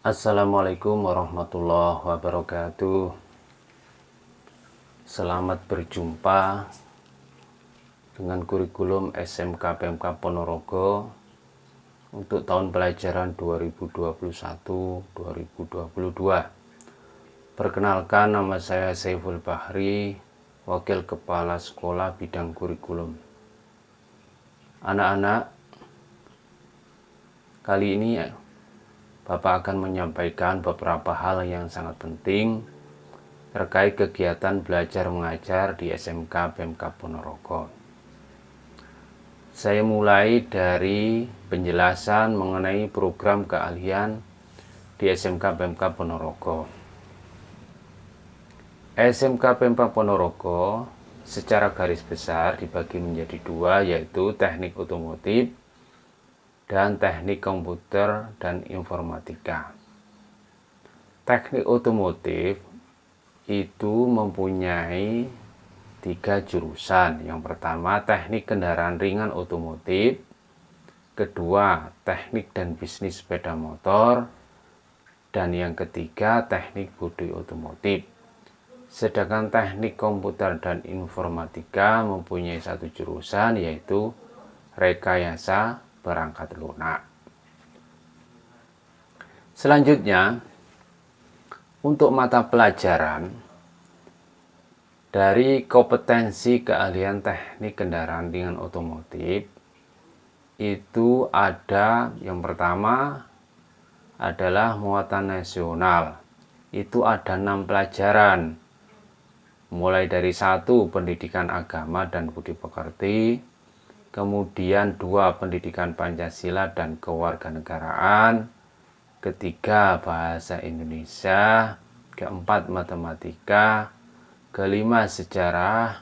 Assalamualaikum warahmatullahi wabarakatuh. Selamat berjumpa dengan kurikulum SMK PMK Ponorogo untuk tahun pelajaran 2021-2022. Perkenalkan, nama saya Saiful Bahri, Wakil Kepala Sekolah Bidang Kurikulum. Anak-anak, kali ini Bapak akan menyampaikan beberapa hal yang sangat penting terkait kegiatan belajar mengajar di SMK PMK Ponorogo. Saya mulai dari penjelasan mengenai program keahlian di SMK PMK Ponorogo. SMK PMK Ponorogo secara garis besar dibagi menjadi dua, yaitu teknik otomotif dan teknik komputer dan informatika. Teknik otomotif itu mempunyai 3 jurusan. Yang pertama, teknik kendaraan ringan otomotif. Kedua, teknik dan bisnis sepeda motor. Dan yang ketiga, teknik bodi otomotif. Sedangkan teknik komputer dan informatika mempunyai 1 jurusan, yaitu rekayasa perangkat lunak. Selanjutnya, untuk mata pelajaran dari kompetensi keahlian teknik kendaraan ringan otomotif itu ada, yang pertama adalah muatan nasional. Itu ada 6 pelajaran, mulai dari 1 pendidikan agama dan budi pekerti, kemudian 2 pendidikan Pancasila dan kewarganegaraan, ketiga bahasa Indonesia, keempat matematika, kelima sejarah,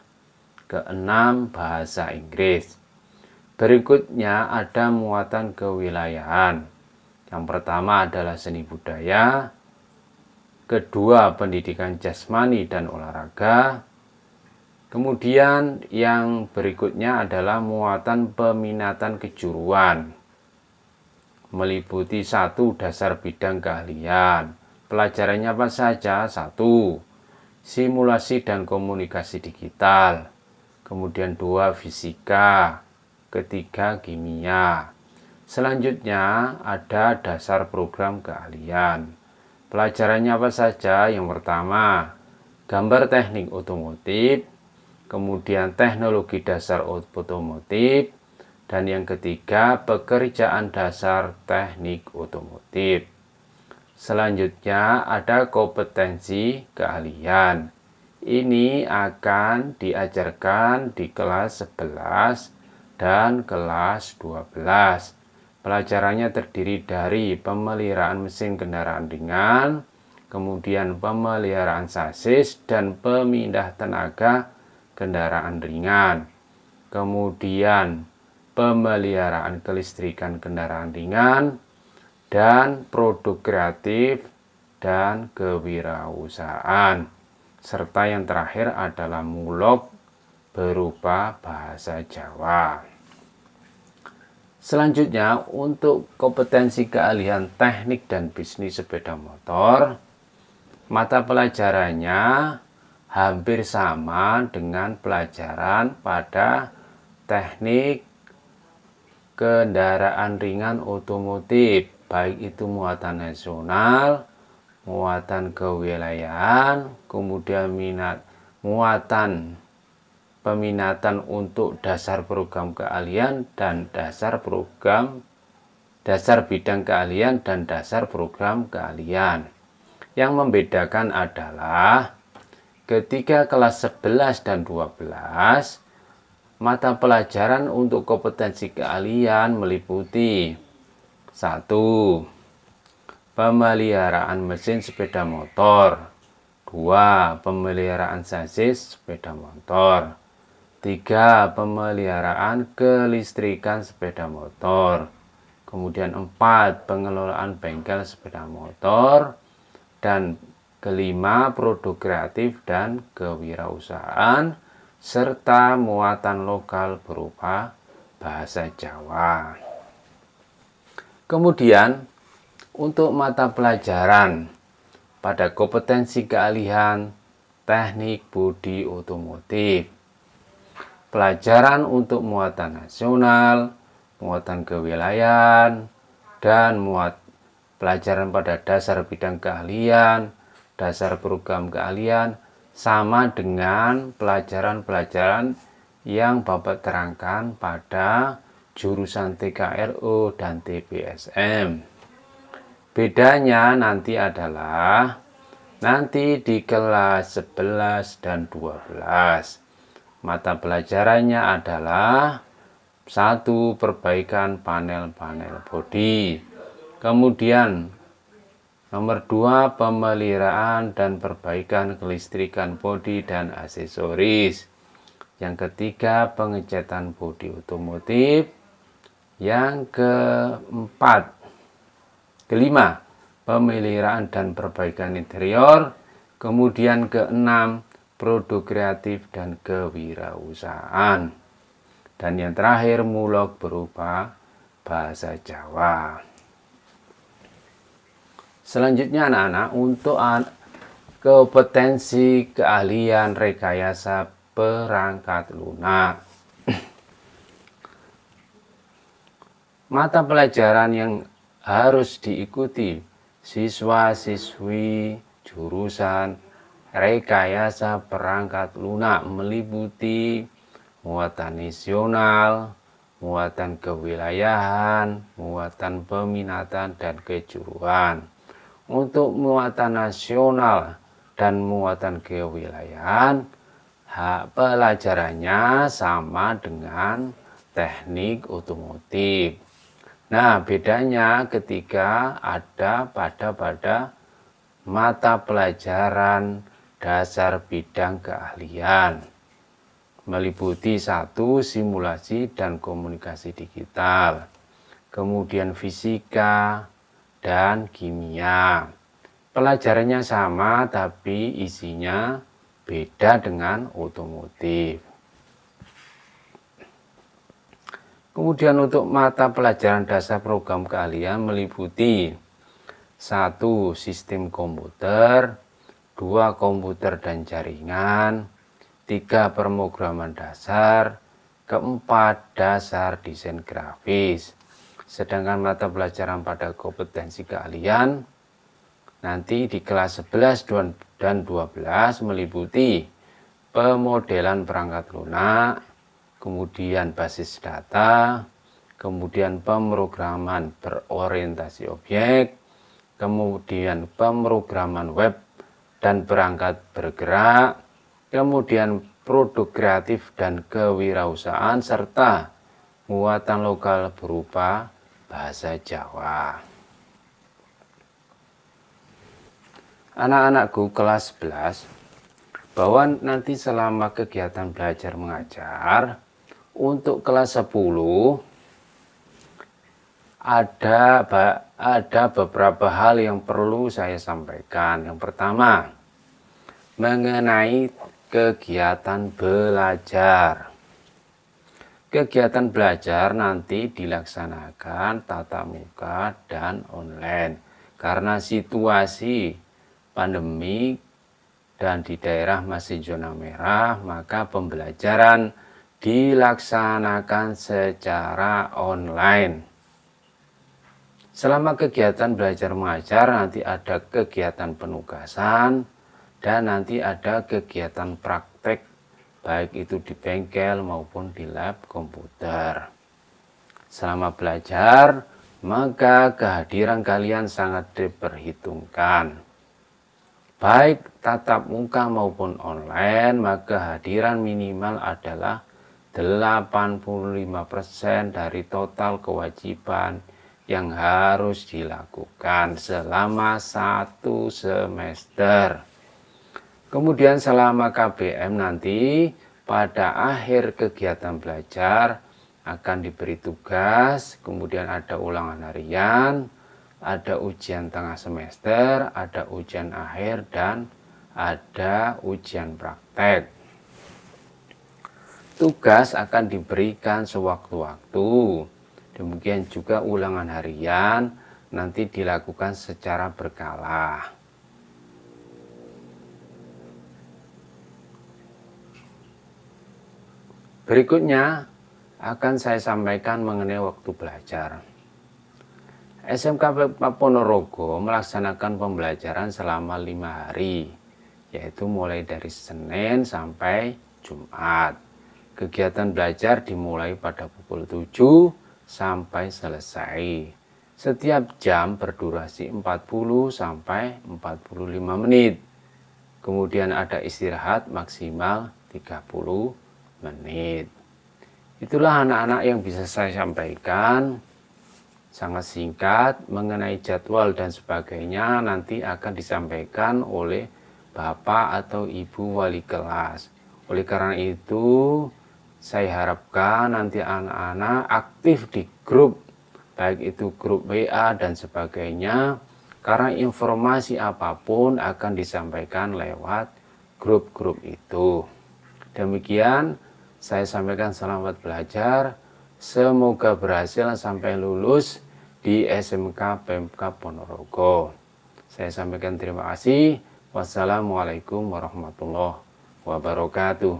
keenam bahasa Inggris. Berikutnya ada muatan kewilayahan. Yang pertama adalah seni budaya, kedua pendidikan jasmani dan olahraga, kemudian yang berikutnya adalah muatan peminatan kejuruan, meliputi 1 dasar bidang keahlian. Pelajarannya apa saja? 1. Simulasi dan komunikasi digital. Kemudian 2. Fisika. Ketiga, kimia. Selanjutnya ada dasar program keahlian. Pelajarannya apa saja? Yang pertama, gambar teknik otomotif. Kemudian teknologi dasar otomotif. Dan yang ketiga, pekerjaan dasar teknik otomotif. Selanjutnya ada kompetensi keahlian. Ini akan diajarkan di kelas 11 dan kelas 12. Pelajarannya terdiri dari pemeliharaan mesin kendaraan ringan, kemudian pemeliharaan sasis dan pemindah tenaga kendaraan ringan, kemudian pemeliharaan kelistrikan kendaraan ringan, dan produk kreatif dan kewirausahaan. Serta yang terakhir adalah mulog berupa bahasa Jawa. Selanjutnya, untuk kompetensi keahlian teknik dan bisnis sepeda motor, mata pelajarannya hampir sama dengan pelajaran pada teknik kendaraan ringan otomotif, baik itu muatan nasional, muatan kewilayahan, kemudian muatan peminatan untuk dasar program keahlian dan dasar bidang keahlian dan dasar program keahlian. Yang membedakan adalah ketika kelas 11 dan 12, mata pelajaran untuk kompetensi keahlian meliputi 1. Pemeliharaan mesin sepeda motor. 2. Pemeliharaan sasis sepeda motor. 3. Pemeliharaan kelistrikan sepeda motor. Kemudian 4. Pengelolaan bengkel sepeda motor. Dan kelima, produk kreatif dan kewirausahaan, serta muatan lokal berupa bahasa Jawa. Kemudian Untuk mata pelajaran pada kompetensi keahlian teknik bodi otomotif, pelajaran untuk muatan nasional, muatan kewilayahan, dan pelajaran pada dasar bidang keahlian, dasar program keahlian, sama dengan pelajaran-pelajaran yang Bapak terangkan pada jurusan TKRO dan TBSM. Bedanya nanti adalah nanti di kelas 11 dan 12 mata pelajarannya adalah 1. Perbaikan panel-panel bodi. Kemudian nomor 2, pemeliharaan dan perbaikan kelistrikan bodi dan aksesoris. Yang ketiga, pengecatan bodi otomotif. Yang kelima, pemeliharaan dan perbaikan interior. Kemudian keenam, produk kreatif dan kewirausahaan. Dan yang terakhir, mulog berupa bahasa Jawa. Selanjutnya anak-anak, untuk kompetensi keahlian rekayasa perangkat lunak. Mata pelajaran yang harus diikuti siswa-siswi jurusan rekayasa perangkat lunak meliputi muatan nasional, muatan kewilayahan, muatan peminatan, dan kejuruan. Untuk muatan nasional dan muatan kewilayahan, pelajarannya sama dengan teknik otomotif. Nah, bedanya ketika ada pada mata pelajaran dasar bidang keahlian, meliputi 1. Simulasi dan komunikasi digital, kemudian fisika dan kimia. Pelajarannya sama tapi isinya beda dengan otomotif. Kemudian untuk mata pelajaran dasar program keahlian meliputi 1. Sistem komputer, 2. Komputer dan jaringan, 3. Pemrograman dasar, 4. Dasar desain grafis. Sedangkan mata pelajaran pada kompetensi keahlian nanti di kelas 11 dan 12 meliputi pemodelan perangkat lunak, kemudian basis data, kemudian pemrograman berorientasi objek, kemudian pemrograman web dan perangkat bergerak, kemudian produk kreatif dan kewirausahaan, serta muatan lokal berupa bahasa Jawa. Anak-anakku kelas 11, bahwa nanti selama kegiatan belajar mengajar untuk kelas 10 ada beberapa hal yang perlu saya sampaikan. Yang pertama, mengenai kegiatan belajar. Kegiatan belajar nanti dilaksanakan tatap muka dan online. Karena situasi pandemi dan di daerah masih zona merah, maka pembelajaran dilaksanakan secara online. Selama kegiatan belajar mengajar nanti ada kegiatan penugasan dan nanti ada kegiatan praktek, baik itu di bengkel maupun di lab komputer. Selama belajar, maka kehadiran kalian sangat diperhitungkan. Baik tatap muka maupun online, maka kehadiran minimal adalah 85% dari total kewajiban yang harus dilakukan selama 1 semester. Kemudian selama KBM nanti pada akhir kegiatan belajar akan diberi tugas, kemudian ada ulangan harian, ada ujian tengah semester, ada ujian akhir, dan ada ujian praktek. Tugas akan diberikan sewaktu-waktu. Demikian juga ulangan harian nanti dilakukan secara berkala. Berikutnya akan saya sampaikan mengenai waktu belajar. SMK PMK Ponorogo melaksanakan pembelajaran selama 5 hari, yaitu mulai dari Senin sampai Jumat. Kegiatan belajar dimulai pada pukul 7 sampai selesai. Setiap jam berdurasi 40 sampai 45 menit. Kemudian ada istirahat maksimal 30 menit. Itulah anak-anak yang bisa saya sampaikan, sangat singkat mengenai jadwal dan sebagainya nanti akan disampaikan oleh Bapak atau Ibu wali kelas. Oleh karena itu saya harapkan nanti anak-anak aktif di grup, baik itu grup WA dan sebagainya, karena informasi apapun akan disampaikan lewat grup-grup itu. Demikian saya sampaikan selamat belajar, semoga berhasil sampai lulus di SMK PMK Ponorogo. Saya sampaikan terima kasih. Wassalamualaikum warahmatullahi wabarakatuh.